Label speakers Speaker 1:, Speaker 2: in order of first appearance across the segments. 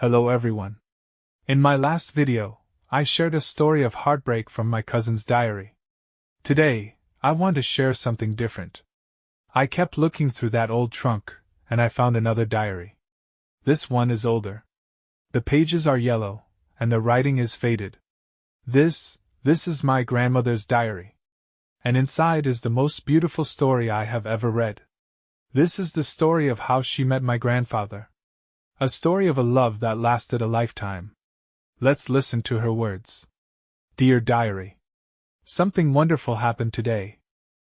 Speaker 1: Hello everyone. In my last video, I shared a story of heartbreak from my cousin's diary. Today, I want to share something different. I kept looking through that old trunk, and I found another diary. This one is older. The pages are yellow, and the writing is faded. This is my grandmother's diary. And inside is the most beautiful story I have ever read. This is the story of how she met my grandfather. A story of a love that lasted a lifetime. Let's listen to her words. Dear Diary. Something wonderful happened today.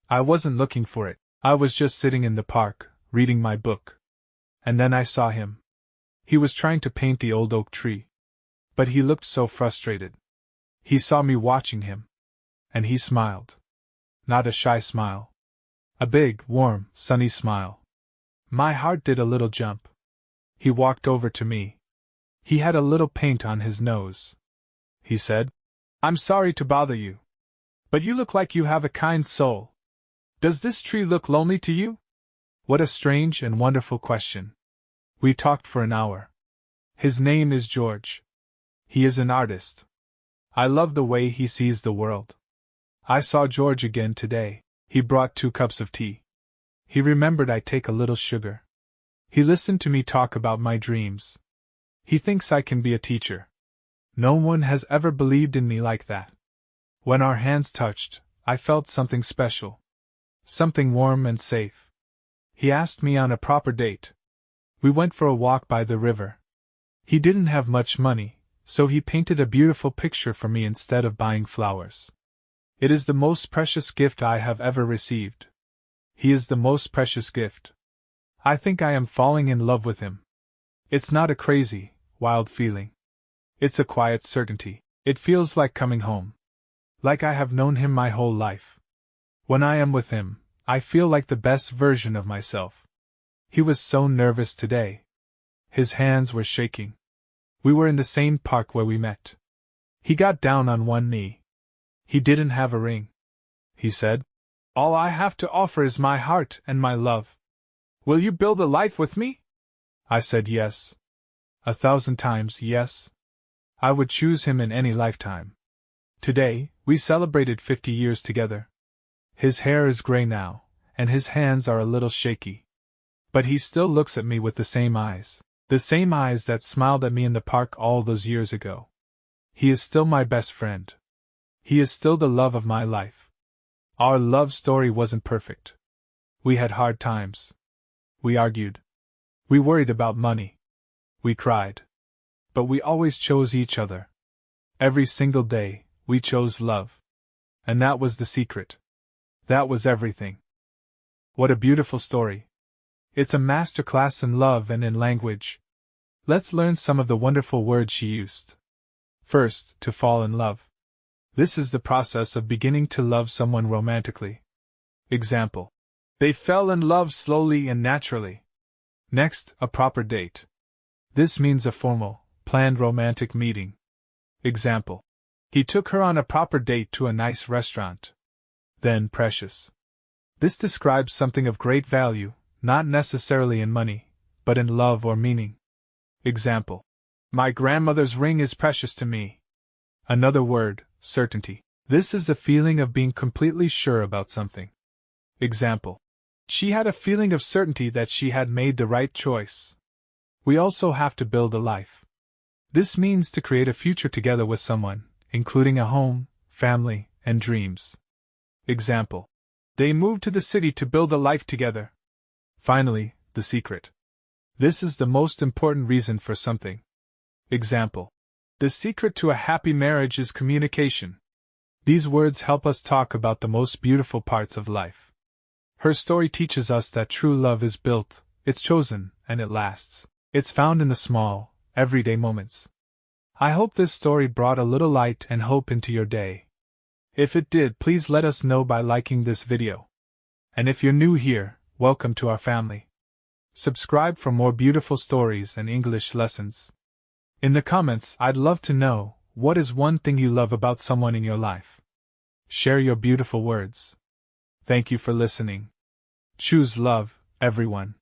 Speaker 1: I wasn't looking for it. I was just sitting in the park, reading my book. And then I saw him. He was trying to paint the old oak tree. But he looked so frustrated. He saw me watching him. And he smiled. Not a shy smile. A big, warm, sunny smile. My heart did a little jump. He walked over to me. He had a little paint on his nose. He said, "I'm sorry to bother you. But you look like you have a kind soul. Does this tree look lonely to you?" What a strange and wonderful question. We talked for an hour. His name is George. He is an artist. I love the way he sees the world. I saw George again today. He brought 2 cups of tea. He remembered I take a little sugar. He listened to me talk about my dreams. He thinks I can be a teacher. No one has ever believed in me like that. When our hands touched, I felt something special. Something warm and safe. He asked me on a proper date. We went for a walk by the river. He didn't have much money, so he painted a beautiful picture for me instead of buying flowers. It is the most precious gift I have ever received. He is the most precious gift. I think I am falling in love with him. It's not a crazy, wild feeling. It's a quiet certainty. It feels like coming home. Like I have known him my whole life. When I am with him, I feel like the best version of myself. He was so nervous today. His hands were shaking. We were in the same park where we met. He got down on one knee. He didn't have a ring. He said, "All I have to offer is my heart and my love. Will you build a life with me?" I said yes. 1,000 times yes. I would choose him in any lifetime. Today, we celebrated 50 years together. His hair is gray now, and his hands are a little shaky. But he still looks at me with the same eyes that smiled at me in the park all those years ago. He is still my best friend. He is still the love of my life. Our love story wasn't perfect. We had hard times. We argued. We worried about money. We cried. But we always chose each other. Every single day, we chose love. And that was the secret. That was everything. What a beautiful story. It's a masterclass in love and in language. Let's learn some of the wonderful words she used. First, to fall in love. This is the process of beginning to love someone romantically. Example. They fell in love slowly and naturally. Next, a proper date. This means a formal, planned romantic meeting. Example. He took her on a proper date to a nice restaurant. Then, precious. This describes something of great value, not necessarily in money, but in love or meaning. Example. My grandmother's ring is precious to me. Another word, certainty. This is the feeling of being completely sure about something. Example. She had a feeling of certainty that she had made the right choice. We also have to build a life. This means to create a future together with someone, including a home, family, and dreams. Example. They moved to the city to build a life together. Finally, the secret. This is the most important reason for something. Example. The secret to a happy marriage is communication. These words help us talk about the most beautiful parts of life. Her story teaches us that true love is built, it's chosen, and it lasts. It's found in the small, everyday moments. I hope this story brought a little light and hope into your day. If it did, please let us know by liking this video. And if you're new here, welcome to our family. Subscribe for more beautiful stories and English lessons. In the comments, I'd love to know, what is one thing you love about someone in your life? Share your beautiful words. Thank you for listening. Choose love, everyone.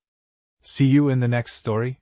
Speaker 1: See you in the next story.